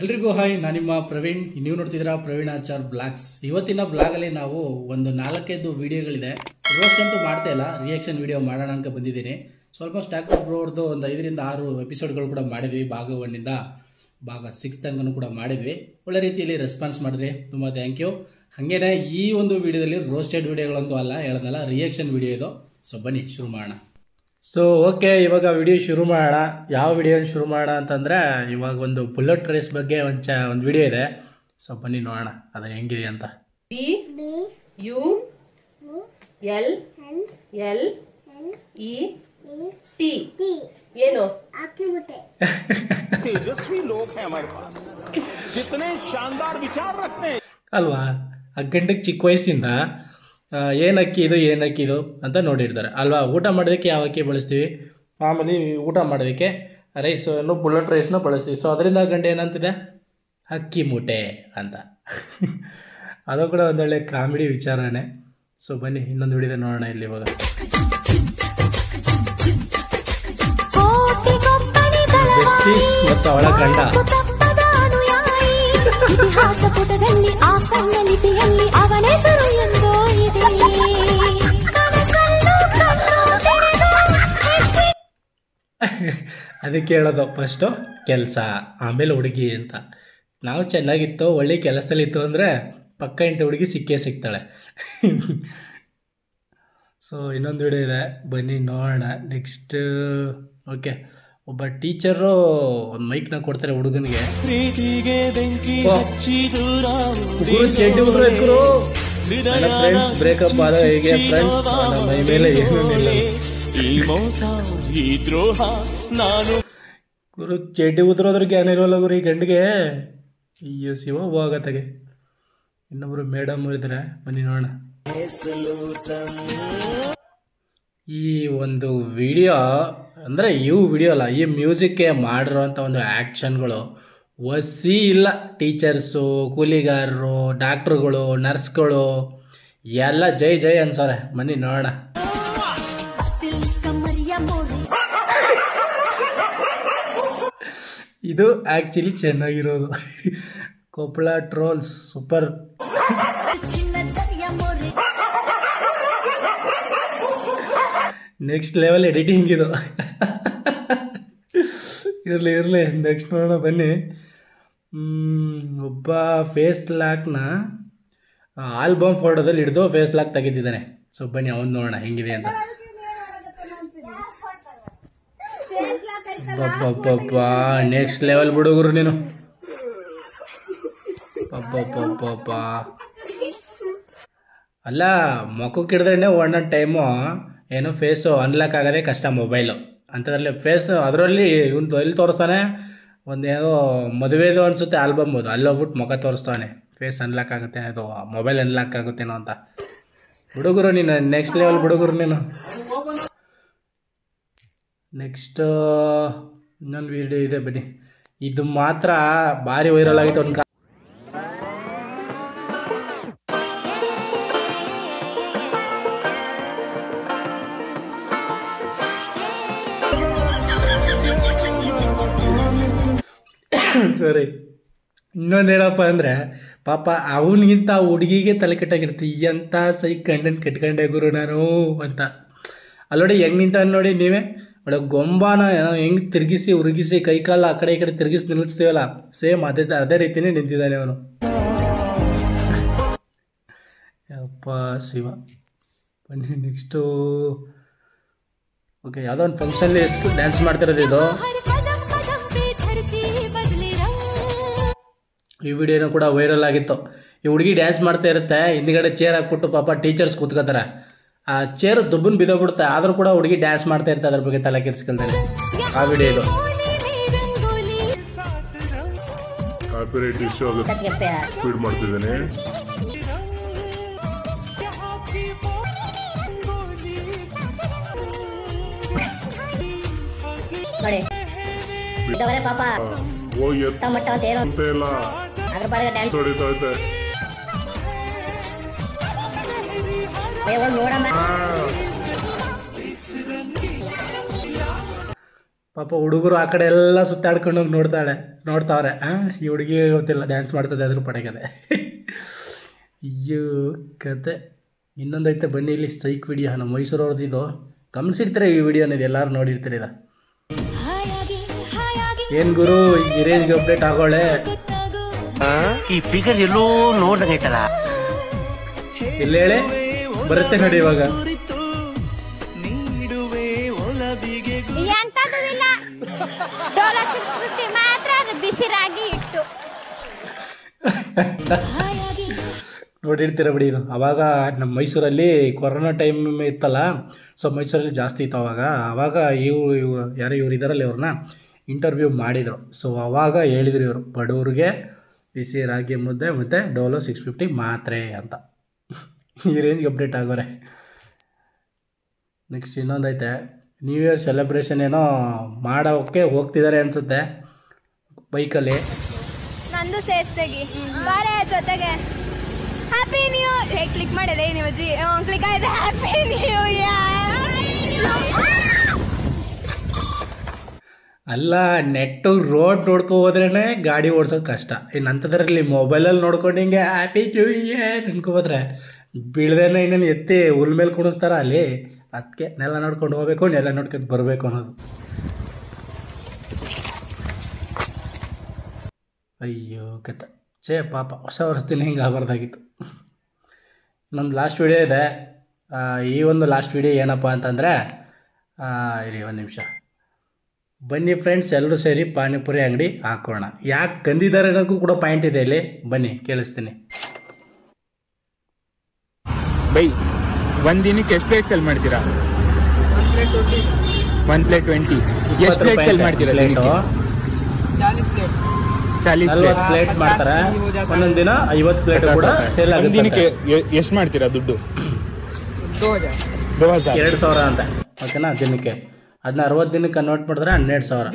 ಎಲ್ರಿಗೂ ಹಾಯ್, ನಾನು ನಿಮ್ಮ ಪ್ರವೀಣ್. ನೀವು ನೋಡ್ತಿದ್ದೀರಾ ಪ್ರವೀಣ್ ಆಚಾರ್ ಬ್ಲಾಗ್ಸ್. ಇವತ್ತಿನ ಬ್ಲಾಗಲ್ಲಿ ನಾವು ಒಂದು 4-5 ವಿಡಿಯೋಗಳಿದೆ. ರೋಸ್ಟ್ ಅಂತೂ ಮಾಡ್ತಾ ಇಲ್ಲ, ರಿಯಾಕ್ಷನ್ ವಿಡಿಯೋ ಮಾಡೋಣ ಅಂತ ಬಂದಿದ್ದೀನಿ. ಸ್ವಲ್ಪ ಸ್ಟಾಕ್ಟರ್ ಬ್ರೋ ಅವ್ರದ್ದು ಒಂದು 5-6 ಎಪಿಸೋಡ್ಗಳು ಕೂಡ ಮಾಡಿದ್ವಿ. ಭಾಗ 1 ಭಾಗ 6 ತನಕ ಕೂಡ ಮಾಡಿದ್ವಿ. ಒಳ್ಳೆ ರೀತಿಯಲ್ಲಿ ರೆಸ್ಪಾನ್ಸ್ ಮಾಡಿದ್ರಿ, ತುಂಬ ಥ್ಯಾಂಕ್ ಯು. ಹಾಗೇನೆ ಈ ಒಂದು ವಿಡಿಯೋದಲ್ಲಿ ರೋಸ್ಟೆಡ್ ವಿಡಿಯೋಗಳಂತೂ ಅಲ್ಲ, ಹೇಳೋದಲ್ಲ, ರಿಯಾಕ್ಷನ್ ವಿಡಿಯೋ ಇದು. ಸೊ ಬನ್ನಿ ಶುರು ಮಾಡೋಣ. ಸೊ ಓಕೆ, ಇವಾಗ ವಿಡಿಯೋ ಶುರು ಮಾಡೋಣ. ಯಾವ ವಿಡಿಯೋನ ಶುರು ಮಾಡೋಣ ಅಂತಂದರೆ, ಇವಾಗ ಒಂದು ಬುಲೆಟ್ ರೇಸ್ ಬಗ್ಗೆ ಒಂದು ವಿಡಿಯೋ ಇದೆ. ಸೊ ಬನ್ನಿ ನೋಡೋಣ ಅದು ಹೆಂಗಿದೆ ಅಂತ. BULLET ಏನು तेजस्वी लोग हैं हमारे पास, कितने शानदार विचार रखते हैं ಅಲ್ವಾ? ಆ ಗಂಟೆಗೆ ಚಿಕ್ಕ ವಯಸ್ಸಿಂದ ಏನಕ್ಕಿ ಇದು ಅಂತ ನೋಡಿರ್ತಾರೆ ಅಲ್ವಾ? ಊಟ ಮಾಡೋದಕ್ಕೆ ಯಾವ ಅಕ್ಕಿ ಬಳಸ್ತೀವಿ? ಮಾಮೂಲಿ ಊಟ ಮಾಡೋದಕ್ಕೆ ರೈಸನ್ನು, ಬುಲೆಟ್ ರೈಸ್ನ ಬಳಸ್ತೀವಿ. ಸೊ ಅದರಿಂದ ಗಂಟೆ ಏನಂತಿದೆ, ಅಕ್ಕಿ ಮೂಟೆ ಅಂತ. ಅದು ಕೂಡ ಒಂದೊಳ್ಳೆ ಕಾಮಿಡಿ ವಿಚಾರನೇ. ಸೊ ಬನ್ನಿ ಇನ್ನೊಂದು ವಿಡಿಯೋ ನೋಡೋಣ ಇಲ್ಲಿ ಇವಾಗ. ಜಸ್ಟಿಸ್ ಮತ್ತು ಅವಳ ಗಂಡ. ಇತಿಹಾಸ ಪುಟದಲ್ಲಿ ಆ ಸ್ವರ್ಣಲಿಪಿಯಲ್ಲಿ ಅವನ ಹೆಸರು ಎಂದೋ ಇದೆ. ಅದಕ್ಕೆ ಹೇಳೋದು, ಫಸ್ಟು ಕೆಲಸ, ಆಮೇಲೆ ಹುಡುಗಿ ಅಂತ. ನಾವು ಚೆನ್ನಾಗಿತ್ತು, ಒಳ್ಳೆ ಕೆಲಸದಲ್ಲಿತ್ತು ಅಂದರೆ ಪಕ್ಕ ಇಂಥ ಹುಡುಗಿ ಸಿಕ್ಕೇ ಸಿಗ್ತಾಳೆ. ಸೊ ಇನ್ನೊಂದು ವಿಡಿಯೋ ಇದೆ, ಬನ್ನಿ ನೋಡೋಣ. ನೆಕ್ಸ್ಟ್ ಓಕೆ, ಒಬ್ಬ ಟೀಚರು ಒಂದು ಮೈಕ್ನ ಕೊಡ್ತಾರೆ ಹುಡುಗನಿಗೆ. ಫ್ರೆಂಡ್ಸ್ ಬ್ರೇಕಪ್ ಆದ ಹೇಗೆ ಫ್ರೆಂಡ್ಸ್, ಮೈ ಮೇಲೆ ಏನೂ ಗುರು ಚಡ್ಡಿ ಉದ್ರೋದ್ರ ಜ್ಞಾನ ಇರೋಲ್ಲ ಗುರು ಈ ಗಂಡಿಗೆ. ಅಯ್ಯೋ ಶಿವ, ಹೋಗತ್ತಾಗೆ. ಇನ್ನೊಬ್ರು ಮೇಡಮ್ ಇದ್ದಾರೆ, ಬನ್ನಿ ನೋಡೋಣ. ಈ ಒಂದು ವಿಡಿಯೋ ಅಂದರೆ ವಿಡಿಯೋ ಅಲ್ಲ, ಈ ಮ್ಯೂಸಿಕ್ಗೆ ಮಾಡಿರೋಂಥ ಒಂದು ಆ್ಯಕ್ಷನ್ಗಳು ವಸಿ ಇಲ್ಲ. ಟೀಚರ್ಸು, ಕೂಲಿಗಾರರು, ಡಾಕ್ಟ್ರುಗಳು, ನರ್ಸ್ಗಳು ಎಲ್ಲ ಜೈ ಜೈ ಅನ್ಸವ್ರೆ. ಬನ್ನಿ ನೋಡೋಣ. ಇದು ಆ್ಯಕ್ಚುಲಿ ಚೆನ್ನಾಗಿರೋದು. Koppal trolls super. Next level editing ಇದು. ಇರಲಿ ನೆಕ್ಸ್ಟ್ ನೋಡೋಣ ಬನ್ನಿ. ಒಬ್ಬ ಫೇಸ್ ಲಾಕ್ನ ಆಲ್ಬಮ್ ಫೋಟೋದಲ್ಲಿ ಹಿಡಿದು ಫೇಸ್ ಲಾಕ್ ತೆಗಿತಿದ್ದಾನೆ. ಸೊ ಬನ್ನಿ ಅವನು ನೋಡೋಣ ಹೆಂಗಿದೆ ಅಂತ. ನೆಕ್ಸ್ಟ್ ಲೆವೆಲ್ ಬಿಡುಗರು ನೀನು. ಅಲ್ಲ, ಮುಖಕ್ಕೆ ಹಿಡಿದ್ರೆ ಒಂದೊಂದು ಟೈಮು ಏನೋ ಫೇಸು ಅನ್ಲಾಕ್ ಆಗೋದೇ ಕಷ್ಟ ಮೊಬೈಲು ಅಂಥದ್ರಲ್ಲಿ. ಫೇಸ್ ಅದರಲ್ಲಿ ಇವನು ಎಲ್ಲಿ ತೋರಿಸ್ತಾನೆ, ಒಂದೇನೋ ಮದುವೆದು ಅನಿಸುತ್ತೆ ಆಲ್ಬಮ್, ಅದು ಅಲ್ಲಿ ಹೋಗ್ಬಿಟ್ಟು ಮುಖ ತೋರಿಸ್ತಾನೆ. ಫೇಸ್ ಅನ್ಲಾಕ್ ಆಗುತ್ತೆ, ಅದು ಮೊಬೈಲ್ ಅನ್ಲಾಕ್ ಆಗುತ್ತೇನೋ ಅಂತ. ಹುಡುಗರು ನೀನು ನೆಕ್ಸ್ಟ್ ಲೆವೆಲ್ ಹುಡುಗರು ನೀನು. ನೆಕ್ಸ್ಟ್ ಇನ್ನೊಂದು ವಿಡಿಯೋ ಇದೆ, ಬನ್ನಿ. ಇದು ಮಾತ್ರ ಭಾರಿ ವೈರಲ್ ಆಗಿತ್ತು ಒಂದು ಸರಿ. ಇನ್ನೊಂದೇನಪ್ಪ ಅಂದರೆ, ಪಾಪ ಅವನಿಗಿಂತ ಹುಡುಗಿಗೆ ತಲೆ ಕೆಟ್ಟಾಗಿರುತ್ತೆ. ಎಂಥ ಗಂಡನ ಕಟ್ಕೊಂಡೆ ಗುರು ನಾನು ಅಂತ. ಅಲ್ಲೋಡಿ ಹೆಂಗೆ ನಿಂತ ನೋಡಿ ನೀವೇ, ಒಳ್ಳೆ ಗೊಂಬಾನ ಹೆಂಗೆ ತಿರುಗಿಸಿ ಉರುಗಿಸಿ ಕೈಕಾಲ ಆ ಕಡೆ ಈ ಕಡೆ ತಿರುಗಿಸಿ ನಿಲ್ಲಿಸ್ತೀವಲ್ಲ, ಸೇಮ್ ಅದೇ ರೀತಿಯೇ ನಿಂತಿದ್ದಾನೆ ಅವನು. ಯಪ್ಪ ಶಿವ. ಬನ್ನಿ ನೆಕ್ಸ್ಟು. ಓಕೆ, ಯಾವುದೋ ಒಂದು ಫಂಕ್ಷನ್ಲಿ ಎಷ್ಟು ಡ್ಯಾನ್ಸ್ ಮಾಡ್ತಿರೋದು ಇದು. ಈ ವಿಡಿಯೋನೂ ಕೂಡ ವೈರಲ್ ಆಗಿತ್ತು. ಈ ಹುಡುಗಿ ಡ್ಯಾನ್ಸ್ ಮಾಡ್ತಾ ಇರುತ್ತೆ, ಹಿಂದ್ಗಡೆ ಚೇರ್ ಹಾಕ್ಬಿಟ್ಟು ಪಾಪ ಟೀಚರ್ಸ್ ಕೂತ್ಕೋತಾರೆ. ಆ ಚೇರು ದುಬ್ಬನ್ ಬಿದ್ದೋಗ್ಬಿಡುತ್ತೆ, ಆದರೂ ಕೂಡ ಹುಡುಗಿ ಡ್ಯಾನ್ಸ್ ಮಾಡ್ತಾ ಇರ್ತಾರೆ, ಅದ್ರ ಬಗ್ಗೆ ತಲೆ ಕೆಡಿಸ್ಕೊಳ್ತಾರೆ. ಆ ವಿಡಿಯೋ ಇದು. ಕಾಪಿರೈಟ್ ಇಶ್ಯೂ ಆಗುತ್ತೆ, ಸ್ಪೀಡ್ ಮಾಡ್ತಿದ್ದೇನೆ. ಪಾಪ ಹೋಗಿ ಅಂತ ಇಲ್ಲ, ಹೊಡಿತಾ ಐತೆ. ಪಾಪ ಹುಡುಗರು ಆ ಕಡೆ ಎಲ್ಲ ಸುತ್ತಾಡ್ಕೊಂಡು ಹೋಗಿ ನೋಡ್ತಾವ್ರೆ ಈ ಹುಡುಗಿ ಗೊತ್ತಿಲ್ಲ ಡ್ಯಾನ್ಸ್ ಮಾಡ್ತದೆ ಅದ್ರ ಪಡೆಗದೆ. ಅಯ್ಯೋ ಕತೆ. ಇನ್ನೊಂದೈತೆ ಬನ್ನಿ ಇಲ್ಲಿ ಸೈಕ್ ವಿಡಿಯೋ ನಮ್ಮ ಮೈಸೂರವ್ರದ್ದು. ಇದು ಗಮನಿಸಿರ್ತಾರೆ ಈ ವಿಡಿಯೋನಿದೆ, ಎಲ್ಲರೂ ನೋಡಿರ್ತೀರಿ. ಇದು ಏನು ಗುರು ಈ ರೇಂಜ್ಗೆ ಅಪ್ಡೇಟ್ ಆಗೋಳೆ. ಈ ಫಿಗರ್ ಎಲ್ಲೋ ನೋಡ್ದಂಗೈತಲ್ಲ, ಎಲ್ಲ ಹೇಳಿ ಬರುತ್ತೆ ನೋಡಿ ಇವಾಗ. ನೋಡಿರ್ತೀರ ಬಿಡಿ. ಇದು ಅವಾಗ ನಮ್ಮ ಮೈಸೂರಲ್ಲಿ ಕೊರೋನಾ ಟೈಮ್ ಇತ್ತಲ್ಲ, ಸೊ ಮೈಸೂರಲ್ಲಿ ಜಾಸ್ತಿ ಇತ್ತು ಅವಾಗ ಯಾರೋ ಇವ್ರು ಇದ್ದಾರಲ್ಲ ಇವ್ರನ್ನ ಇಂಟರ್ವ್ಯೂ ಮಾಡಿದರು. ಸೊ ಅವಾಗ ಹೇಳಿದ್ರು ಇವರು ಬಡವ್ರಿಗೆ ಬಿಸಿ ರಾಗಿ ಮುದ್ದೆ ಮತ್ತು ಡೋಲೋ 650 ಮಾತ್ರೆ ಅಂತ. ಈ ರೇಂಜ್ಗೆ ಅಪ್ಡೇಟ್ ಆಗೋರೆ. ನೆಕ್ಸ್ಟ್ ಇನ್ನೊಂದೈತೆ, ನ್ಯೂ ಇಯರ್ ಸೆಲೆಬ್ರೇಷನ್ ಏನೋ ಮಾಡೋಕ್ಕೆ ಹೋಗ್ತಿದ್ದಾರೆ ಅನಿಸುತ್ತೆ ಬೈಕಲ್ಲಿ. ನಂದು ಸೇರ್ಸ್ತೆಗಿ ಬಾರ ಜೊತೆಗೆ ಹ್ಯಾಪಿ ನ್ಯೂ ಇಯರ್ ಕ್ಲಿಕ್ ಮಾಡಿಲ್ಲ ನೀವು ಕ್ಲಿಕ್ ಆಯ್ತು. Happy new year. ಅಲ್ಲ, ನೆಟ್ಟು ರೋಡ್ ನೋಡ್ಕೊ ಹೋದ್ರೇ ಗಾಡಿ ಓಡ್ಸೋದು ಕಷ್ಟ. ಇನ್ನಂಥದ್ರಲ್ಲಿ ಮೊಬೈಲಲ್ಲಿ ನೋಡ್ಕೊಂಡು ಹಿಂಗೆ ಹ್ಯಾಪಿ ನ್ಯೂ ಇಯರ್ ಅನ್ಕೋಬೋದ್ರೆ ಬೀಳ್ದೇನೆ ಇನ್ನೇನು ಎತ್ತಿ ಹುಲ್ ಮೇಲೆ ಕುಣಿಸ್ತಾರ ಅಲ್ಲಿ. ಅದಕ್ಕೆ ನೆಲ ನೋಡ್ಕೊಂಡು ಹೋಗ್ಬೇಕು, ನೆಲ ನೋಡ್ಕೊಂಡು ಬರಬೇಕು ಅನ್ನೋದು. ಅಯ್ಯೋ ಕತೆ ಪಾಪ, ಹೊಸ ವರ್ಷದಿನ ಹಿಂಗೆ ಆಗಬಾರ್ದಾಗಿತ್ತು. ಇನ್ನೊಂದು ಲಾಸ್ಟ್ ವಿಡಿಯೋ ಇದೆ. ಈ ಒಂದು ಲಾಸ್ಟ್ ವಿಡಿಯೋ ಏನಪ್ಪ ಅಂತಂದರೆ, ಇರಿ ಒಂದು ನಿಮಿಷ ಬನ್ನಿ ಫ್ರೆಂಡ್ಸ್, ಎಲ್ಲರೂ ಸೇರಿ ಪಾನಿಪುರಿ ಅಂಗಡಿ ಹಾಕೋಣ. ಯಾಕೆ ಕಂದಿದ್ದಾರೆ ಅನ್ನೋಕ್ಕೂ ಕೂಡ ಪಾಯಿಂಟ್ ಇದೆ ಇಲ್ಲಿ, ಬನ್ನಿ ಕೇಳಿಸ್ತೀನಿ. ಬೈ ಒಂದು ದಿನಕ್ಕೆ ಎಷ್ಟು ಪ್ಲೇಟ್ ಸೆಲ್ ಮಾಡ್ತೀರಾ? 1 ಪ್ಲೇಟ್ 20. ಎಷ್ಟು ಪ್ಲೇಟ್ ಸೆಲ್ ಮಾಡ್ತೀರಾ? 40 ಪ್ಲೇಟ್ ಮಾಡ್ತಾರೆ ಒಂದೊಂದು ದಿನ. 50 ಪ್ಲೇಟ್ ಕೂಡ ಸೇಲ್ ಆಗುತ್ತೆ. ದಿನಕ್ಕೆ ಎಷ್ಟು ಮಾಡ್ತೀರಾ ದುಡ್ಡು? 2000 ಅಂತ, ಓಕೆನಾ ದಿನಕ್ಕೆ. ಅದನ್ನ 60 ದಿನಕ್ಕೆ ಕನ್ವರ್ಟ್ ಮಾಡಿದ್ರೆ 12,000.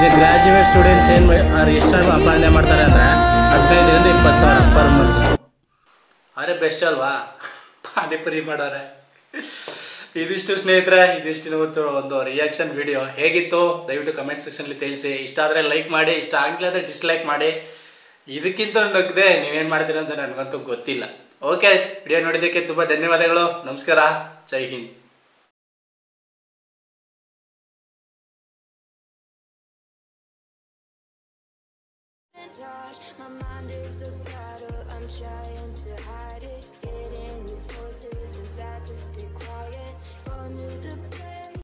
ಈಗ ಗ್ರಾಜ್ಯುಯೇಟ್ ಸ್ಟೂಡೆಂಟ್ಸ್ ಏನು ಎಷ್ಟು ಅಪಾಲನೆ ಮಾಡ್ತಾರೆ ಅಂದರೆ 15,000 ಇಂದ 20,000 ಪರ್ ಮಂತ್. ಅರೆ ಬೆಸ್ಟ್ ಅಲ್ವಾ ಪಾನಿಪುರಿ ಮಾಡೋರೆ. ಇದಿಷ್ಟು ಸ್ನೇಹಿತರೆ, ಇದಿಷ್ಟು ಇವತ್ತು ಒಂದು ರಿಯಾಕ್ಷನ್ ವಿಡಿಯೋ. ಹೇಗಿತ್ತು ದಯವಿಟ್ಟು ಕಮೆಂಟ್ ಸೆಕ್ಷನಲ್ಲಿ ತಿಳಿಸಿ. ಇಷ್ಟ ಆದರೆ ಲೈಕ್ ಮಾಡಿ, ಇಷ್ಟ ಆಗಲಿಲ್ಲ ಅಂದರೆ ಡಿಸ್ಲೈಕ್ ಮಾಡಿ. ಇದಕ್ಕಿಂತ ನಗ್ದೆ ನೀವೇನು ಮಾಡ್ತೀರ ಅಂತ ನನಗಂತೂ ಗೊತ್ತಿಲ್ಲ. ಓಕೆ, ವಿಡಿಯೋ ನೋಡಿದ್ದಕ್ಕೆ ತುಂಬ ಧನ್ಯವಾದಗಳು. ನಮಸ್ಕಾರ, ಜೈ Hind. My mind is a battle, I'm trying to hide it. Getting these voices inside to stay quiet. Run to the